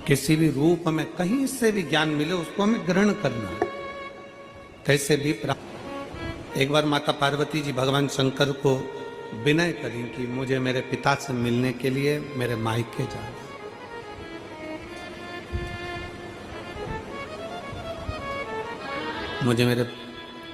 किसी भी रूप में कहीं से भी ज्ञान मिले उसको हमें ग्रहण करना, कैसे भी प्राप्त। एक बार माता पार्वती जी भगवान शंकर को विनय करी कि मुझे मेरे पिता से मिलने के लिए मेरे मायके जाना। मुझे मेरे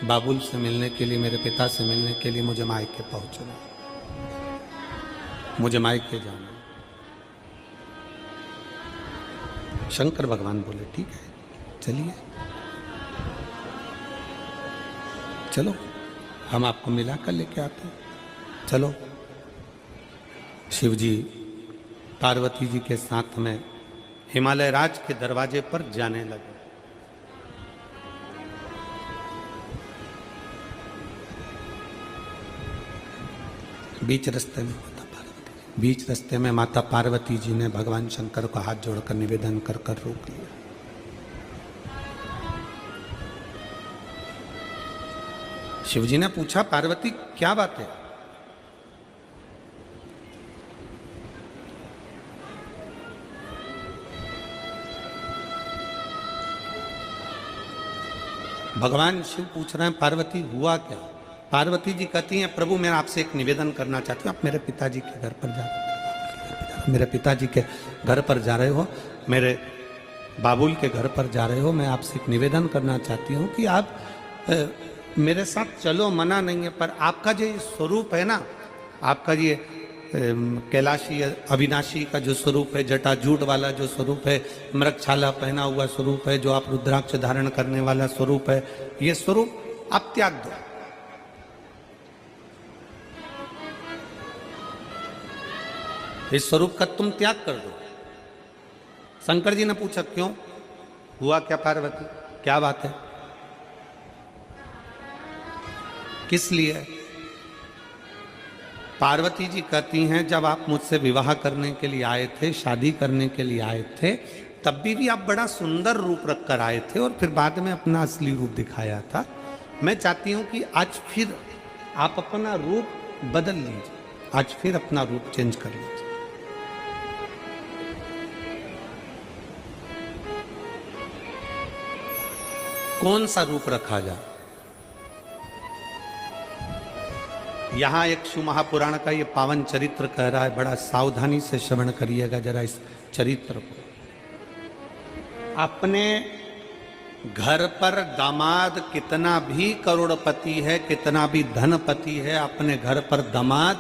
बाबुल से मिलने के लिए, मेरे पिता से मिलने के लिए मुझे मायके पहुंचना, मुझे मायके जाना। शंकर भगवान बोले ठीक है चलिए, चलो हम आपको मिला कर लेके आते हैं, चलो। शिव जी पार्वती जी के साथ में हिमालय राज के दरवाजे पर जाने लगे। बीच रास्ते में बीच रास्ते में माता पार्वती जी ने भगवान शंकर को हाथ जोड़कर निवेदन कर कर रोक लिया। शिवजी ने पूछा पार्वती क्या बात है? भगवान शिव पूछ रहे हैं पार्वती हुआ क्या? पार्वती जी कहती हैं प्रभु मैं आपसे एक निवेदन करना चाहती हूँ, आप मेरे पिताजी के घर पर जा रहे हो, मेरे पिताजी के घर पर जा रहे हो, मेरे बाबुल के घर पर जा रहे हो, मैं आपसे एक निवेदन करना चाहती हूँ कि आप मेरे साथ चलो, मना नहीं है, पर आपका जो स्वरूप है ना, आपका ये कैलाशी अविनाशी का जो स्वरूप है, जटाजूट वाला जो स्वरूप है, मृगछाला पहना हुआ स्वरूप है, जो आप रुद्राक्ष धारण करने वाला स्वरूप है, ये स्वरूप आप त्याग दो। इस स्वरूप का तुम त्याग कर दो। शंकर जी ने पूछा क्यों, हुआ क्या पार्वती, क्या बात है, किस लिए? पार्वती जी कहती हैं जब आप मुझसे विवाह करने के लिए आए थे, शादी करने के लिए आए थे, तब भी आप बड़ा सुंदर रूप रखकर आए थे और फिर बाद में अपना असली रूप दिखाया था। मैं चाहती हूं कि आज फिर आप अपना रूप बदल लीजिए, आज फिर अपना रूप चेंज कर लीजिए। कौन सा रूप रखा जाए? यहां एक शिव महापुराण का ये पावन चरित्र कह रहा है, बड़ा सावधानी से श्रवण करिएगा जरा इस चरित्र को। अपने घर पर दामाद कितना भी करोड़पति है, कितना भी धनपति है, अपने घर पर दामाद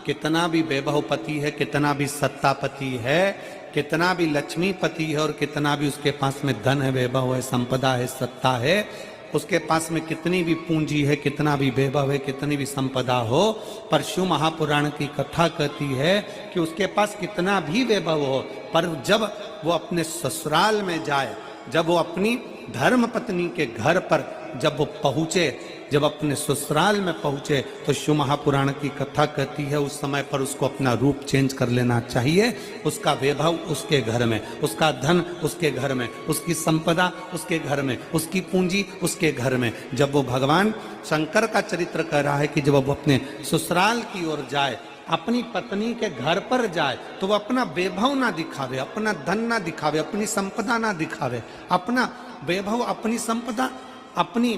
कितना भी वैभवपति है, कितना भी सत्तापति है, कितना भी लक्ष्मीपति है और कितना भी उसके पास में धन है, वैभव है, संपदा है, सत्ता है, उसके पास में कितनी भी पूंजी है, कितना भी वैभव है, कितनी भी संपदा हो, पर शिव महापुराण की कथा कहती है कि उसके पास कितना भी वैभव हो, पर जब वो अपने ससुराल में जाए, जब वो अपनी धर्म पत्नी के घर पर जब वो पहुंचे, जब अपने ससुराल में पहुंचे, तो शिव महापुराण की कथा कहती है उस समय पर उसको अपना रूप चेंज कर लेना चाहिए। उसका वैभव उसके घर में, उसका धन उसके घर में, उसकी संपदा उसके घर में, उसकी पूंजी उसके घर में। जब वो भगवान शंकर का चरित्र कह रहा है कि जब वो अपने ससुराल की ओर जाए, अपनी पत्नी के घर पर जाए, तो वो अपना वैभव ना दिखावे, अपना धन ना दिखावे, अपनी संपदा ना दिखावे, अपना वैभव, अपनी संपदा, अपनी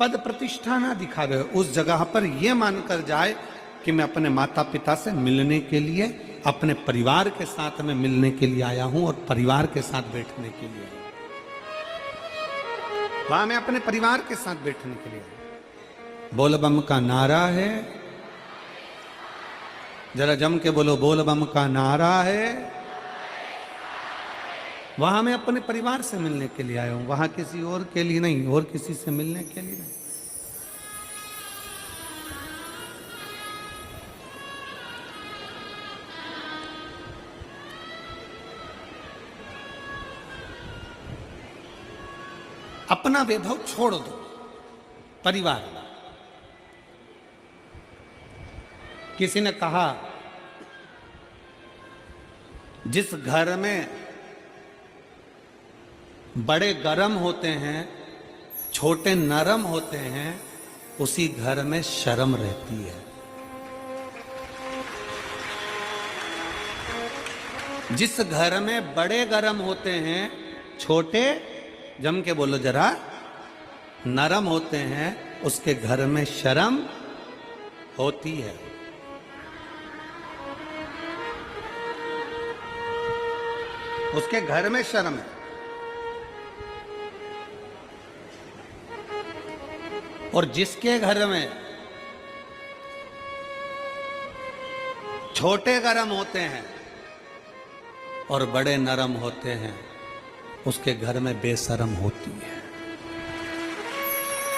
पद प्रतिष्ठा ना दिखावे। उस जगह पर यह मानकर जाए कि मैं अपने माता पिता से मिलने के लिए, अपने परिवार के साथ में मिलने के लिए आया हूं और परिवार के साथ बैठने के लिए, वहां मैं अपने परिवार के साथ बैठने के लिए। बोल बम का नारा है, जरा जम के बोलो, बोल बम का नारा है। वहां मैं अपने परिवार से मिलने के लिए आया हूं, वहां किसी और के लिए नहीं, और किसी से मिलने के लिए नहीं। अपना वैभव छोड़ दो, परिवार। किसी ने कहा जिस घर में बड़े गरम होते हैं, छोटे नरम होते हैं, उसी घर में शर्म रहती है। जिस घर में बड़े गरम होते हैं, छोटे जम के बोलो जरा नरम होते हैं, उसके घर में शर्म होती है। उसके घर में शर्म है। और जिसके घर में छोटे गरम होते हैं और बड़े नरम होते हैं, उसके घर में बेशरम होती है,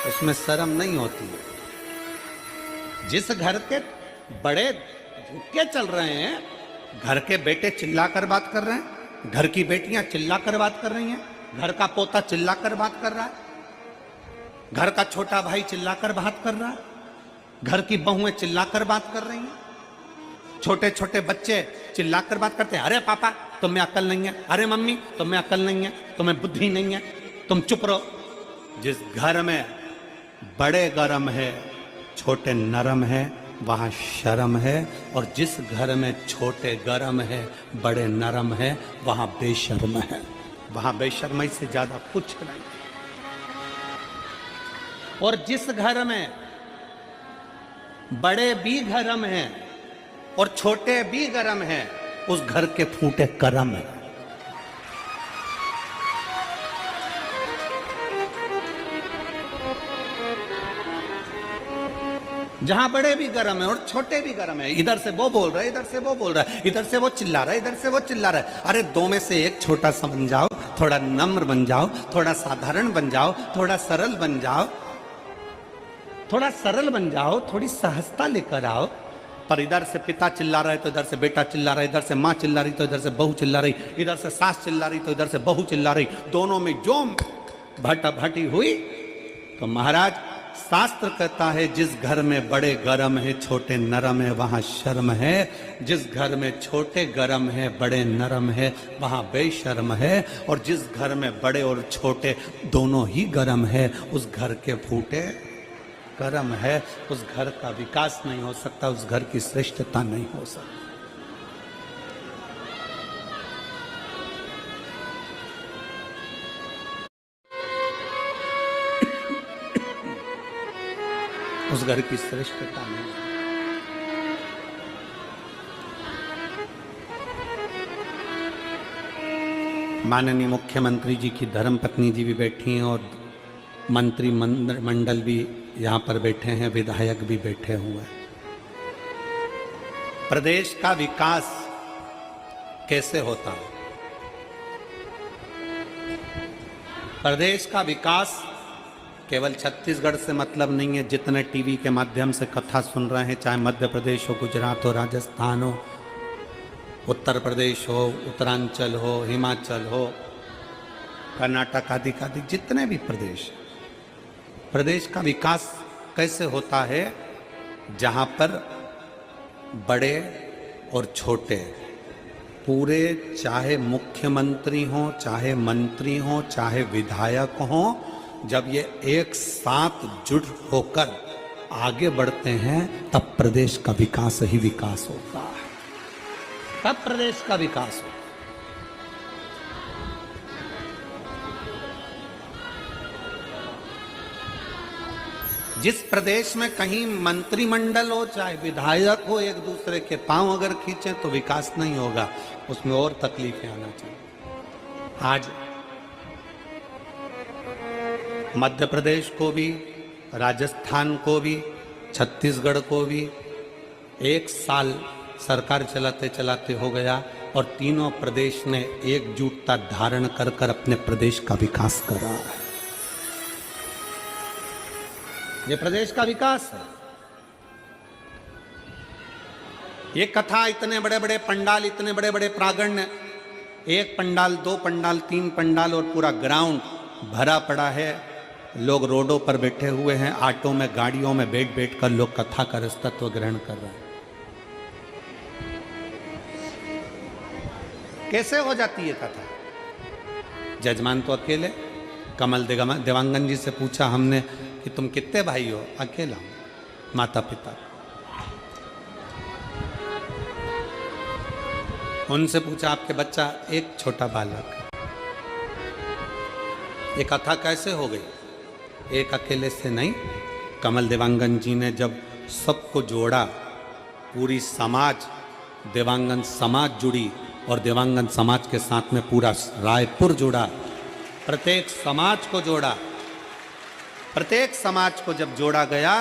उसमें शर्म नहीं होती है। जिस घर के बड़े झुक के चल रहे हैं, घर के बेटे चिल्लाकर बात कर रहे हैं, घर की बेटियां चिल्लाकर बात कर रही हैं, घर का पोता चिल्लाकर बात कर रहा है, घर का छोटा भाई चिल्लाकर बात कर रहा है, घर की बहुएं चिल्लाकर बात कर रही हैं, छोटे छोटे बच्चे चिल्लाकर बात करते हैं, अरे पापा तुम्हें अकल नहीं है, अरे मम्मी तुम्हें अकल नहीं है, तुम्हें बुद्धि नहीं है, तुम चुप रहो। जिस घर में बड़े गरम है, छोटे नरम है, वहां शर्म है। और जिस घर में छोटे गरम है, बड़े नरम है, वहां बेशर्म है। वहां बेशर्मी से ज्यादा कुछ नहीं। और जिस घर में बड़े भी गरम हैं और छोटे भी गरम हैं, उस घर के फूटे करम है। जहां बड़े भी गरम है और छोटे भी गरम है, इधर से वो बोल रहा है, इधर से वो बोल रहा है, इधर से वो चिल्ला रहा है, इधर से वो चिल्ला रहा है। अरे दो में से एक छोटा सा बन जाओ, थोड़ा नम्र बन जाओ, थोड़ा साधारण बन जाओ, थोड़ा सरल बन जाओ, थोड़ा सरल बन जाओ, थोड़ी सहजता लेकर आओ। पर इधर से पिता चिल्ला रहा है तो इधर से बेटा चिल्ला रहा है, इधर से माँ चिल्ला रही तो इधर से बहू चिल्ला रही, इधर से सास चिल्ला रही तो इधर से बहू चिल्ला रही, दोनों में जो भटाभटी हुई। तो महाराज शास्त्र कहता है, जिस घर में बड़े गरम है, छोटे नरम है, वहां शर्म है। जिस घर में छोटे गरम है, बड़े नरम है, वहां बेशर्म है। और जिस घर में बड़े और छोटे दोनों ही गरम है, उस घर के फूटे कर्म है। उस घर का विकास नहीं हो सकता, उस घर की श्रेष्ठता नहीं हो सकती। उस घर की श्रेष्ठता नहीं। माननीय मुख्यमंत्री जी की धर्मपत्नी जी भी बैठी हैं और मंत्री मंडल भी यहाँ पर बैठे हैं, विधायक भी बैठे हुए हैं। प्रदेश का विकास कैसे होता है? प्रदेश का विकास केवल छत्तीसगढ़ से मतलब नहीं है। जितने टीवी के माध्यम से कथा सुन रहे हैं, चाहे मध्य प्रदेश हो, गुजरात हो, राजस्थान हो, उत्तर प्रदेश हो, उत्तरांचल हो, हिमाचल हो, कर्नाटक आदि जितने भी प्रदेश का विकास कैसे होता है? जहाँ पर बड़े और छोटे पूरे, चाहे मुख्यमंत्री हो, चाहे मंत्री हो, चाहे विधायक हो, जब ये एक साथ जुट होकर आगे बढ़ते हैं, तब प्रदेश का विकास ही विकास होता है। तब प्रदेश का विकास होता है। जिस प्रदेश में कहीं मंत्रिमंडल हो, चाहे विधायक हो, एक दूसरे के पांव अगर खींचे तो विकास नहीं होगा, उसमें और तकलीफें आना चाहिए। आज मध्य प्रदेश को भी, राजस्थान को भी, छत्तीसगढ़ को भी एक साल सरकार चलाते चलाते हो गया और तीनों प्रदेश ने एकजुटता धारण कर कर अपने प्रदेश का विकास करा है। ये प्रदेश का विकास है। ये कथा, इतने बड़े बड़े पंडाल, इतने बड़े बड़े प्रांगण, एक पंडाल, दो पंडाल, तीन पंडाल और पूरा ग्राउंड भरा पड़ा है। लोग रोडों पर बैठे हुए हैं, ऑटो में, गाड़ियों में बैठ बैठ कर लोग कथा का रसतत्व ग्रहण कर रहे हैं। कैसे हो जाती है कथा? जजमान तो अकेले। कमल देवांगन जी से पूछा हमने कि तुम कितने भाई हो? अकेला हूं, माता पिता। उनसे पूछा आपके बच्चा एक छोटा बालक, ये कथा कैसे हो गई? एक अकेले से नहीं, कमल देवांगन जी ने जब सबको जोड़ा, पूरी समाज, देवांगन समाज जुड़ी और देवांगन समाज के साथ में पूरा रायपुर जुड़ा, प्रत्येक समाज को जोड़ा। प्रत्येक समाज को जब जोड़ा गया,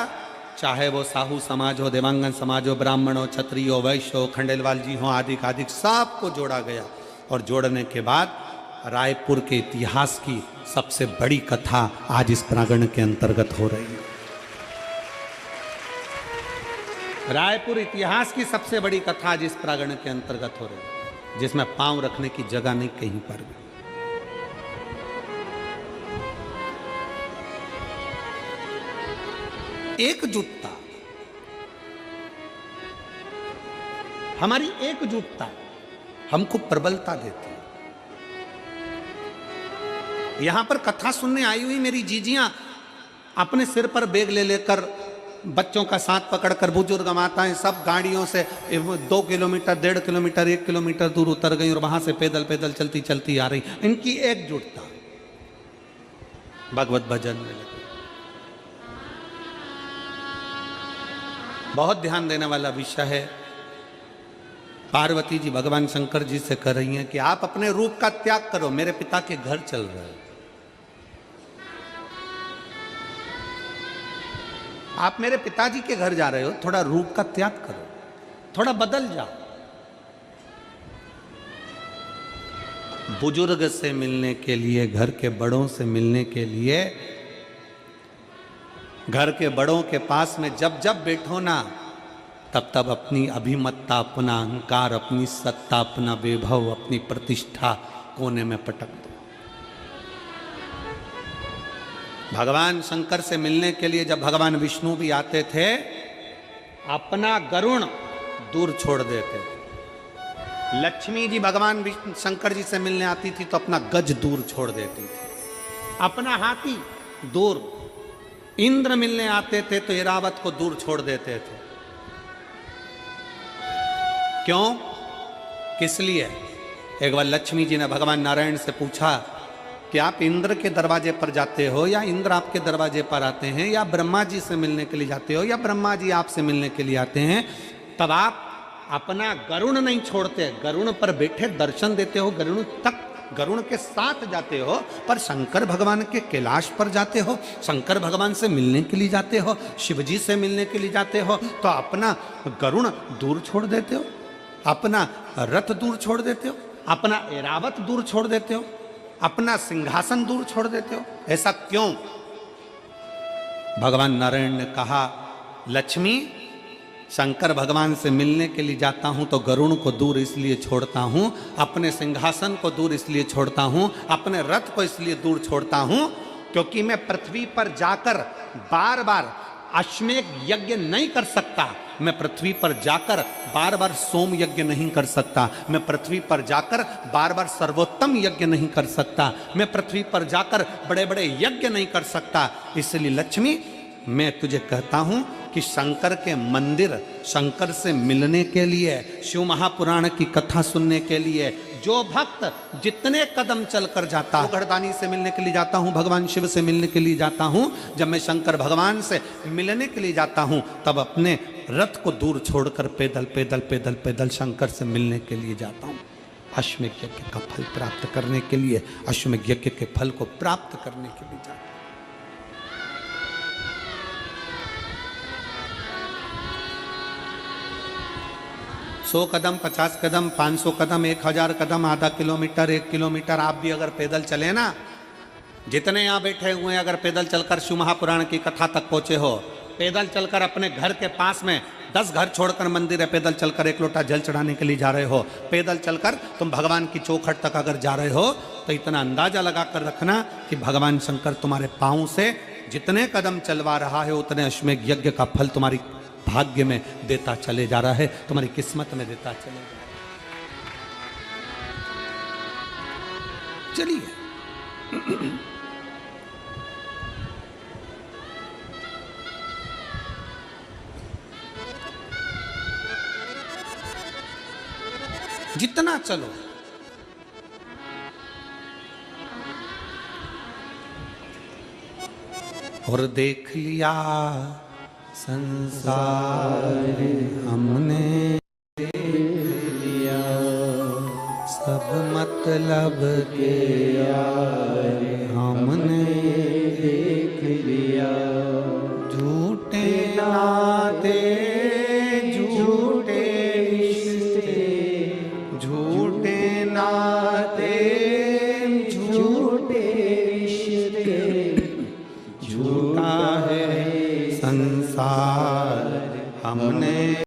चाहे वो साहू समाज हो, देवांगन समाज हो, ब्राह्मण हो, क्षत्रिय हो, वैश्य हो, खंडेलवाल जी हो, आदि आदि सबको जोड़ा गया। और जोड़ने के बाद रायपुर के इतिहास की सबसे बड़ी कथा आज इस प्रांगण के अंतर्गत हो रही है। रायपुर इतिहास की सबसे बड़ी कथा आज इस प्रांगण के अंतर्गत हो रही है, जिसमें पांव रखने की जगह नहीं कहीं पर भी। एकजुटता, हमारी एकजुटता हमको प्रबलता देती है। यहां पर कथा सुनने आई हुई मेरी जीजियां अपने सिर पर बैग ले लेकर, बच्चों का साथ पकड़कर, बुजुर्ग माताएं सब गाड़ियों से 2 किलोमीटर, 1.5 किलोमीटर, 1 किलोमीटर दूर उतर गई और वहां से पैदल पैदल चलती चलती आ रही। इनकी एकजुटता, भगवत भजन में लगी। बहुत ध्यान देने वाला विषय है। पार्वती जी भगवान शंकर जी से कह रही हैं कि आप अपने रूप का त्याग करो, मेरे पिता के घर चल रहे हैं। आप मेरे पिताजी के घर जा रहे हो, थोड़ा रूप का त्याग करो, थोड़ा बदल जाओ। बुजुर्ग से मिलने के लिए, घर के बड़ों से मिलने के लिए, घर के बड़ों के पास में जब जब बैठो ना, तब तब अपनी अभिमत्ता, अपना अहंकार, अपनी सत्ता, अपना वैभव, अपनी प्रतिष्ठा कोने में पटक दो। भगवान शंकर से मिलने के लिए जब भगवान विष्णु भी आते थे, अपना गरुण दूर छोड़ देते थे। लक्ष्मी जी भगवान शंकर जी से मिलने आती थी तो अपना गज दूर छोड़ देती थी, अपना हाथी दूर। इंद्र मिलने आते थे तो ऐरावत को दूर छोड़ देते थे। क्यों? किस लिए? एक बार लक्ष्मी जी ने भगवान नारायण से पूछा कि आप इंद्र के दरवाजे पर जाते हो या इंद्र आपके दरवाजे पर आते हैं, या ब्रह्मा जी से मिलने के लिए जाते हो या ब्रह्मा जी आपसे मिलने के लिए आते हैं? तब आप अपना गरुण नहीं छोड़ते, गरुण पर बैठे दर्शन देते हो, गरुण तक, गरुण के साथ जाते हो, पर शंकर भगवान के कैलाश पर जाते हो, शंकर भगवान से मिलने के लिए जाते हो, शिव जी से मिलने के लिए जाते हो, तो अपना गरुण दूर छोड़ देते हो, अपना रथ दूर छोड़ देते हो, अपना ऐरावत दूर छोड़ देते हो, अपना सिंहासन दूर छोड़ देते हो। ऐसा क्यों? भगवान नारायण ने कहा, लक्ष्मी, शंकर भगवान से मिलने के लिए जाता हूं तो गरुण को दूर इसलिए छोड़ता हूं, अपने सिंहासन को दूर इसलिए छोड़ता हूं, अपने रथ को इसलिए दूर छोड़ता हूं, क्योंकि मैं पृथ्वी पर जाकर बार बार अश्वमेध यज्ञ नहीं कर सकता। मैं पृथ्वी पर जाकर बार बार सोम यज्ञ नहीं कर सकता। मैं पृथ्वी पर जाकर बार बार सर्वोत्तम यज्ञ नहीं कर सकता। मैं पृथ्वी पर जाकर बड़े बड़े यज्ञ नहीं कर सकता। इसलिए लक्ष्मी, मैं तुझे कहता हूं कि शंकर के मंदिर, शंकर से मिलने के लिए, शिव महापुराण की कथा सुनने के लिए जो भक्त जितने कदम चलकर जाता है, घड़दानी से मिलने के लिए जाता हूं, भगवान शिव से मिलने के लिए जाता हूं, जब मैं शंकर भगवान से मिलने के लिए जाता हूं, तब अपने रथ को दूर छोड़कर पैदल पैदल पैदल पैदल शंकर से मिलने के लिए जाता हूं, अश्वमेध यज्ञ का फल प्राप्त करने के लिए, अश्वमेध यज्ञ के फल को प्राप्त करने के लिए जाता हूं। 100 कदम, 50 कदम, 500 कदम, 1000 कदम, आधा किलोमीटर, 1 किलोमीटर आप भी अगर पैदल चले ना, जितने यहाँ बैठे हुए हैं, अगर पैदल चलकर शिव महापुराण की कथा तक पहुंचे हो, पैदल चलकर अपने घर के पास में 10 घर छोड़कर मंदिर है, पैदल चलकर 1 लोटा जल चढ़ाने के लिए जा रहे हो, पैदल चलकर तुम भगवान की चौखट तक अगर जा रहे हो, तो इतना अंदाजा लगा कर रखना कि भगवान शंकर तुम्हारे पाँव से जितने कदम चलवा रहा है, उतने अश्वमेध यज्ञ का फल तुम्हारी भाग्य में देता चले जा रहा है, तुम्हारी किस्मत में देता चले जा रहा है। चलिए, जितना चलो। और देख लिया संसार हमने, देख लिया सब मतलब के यार।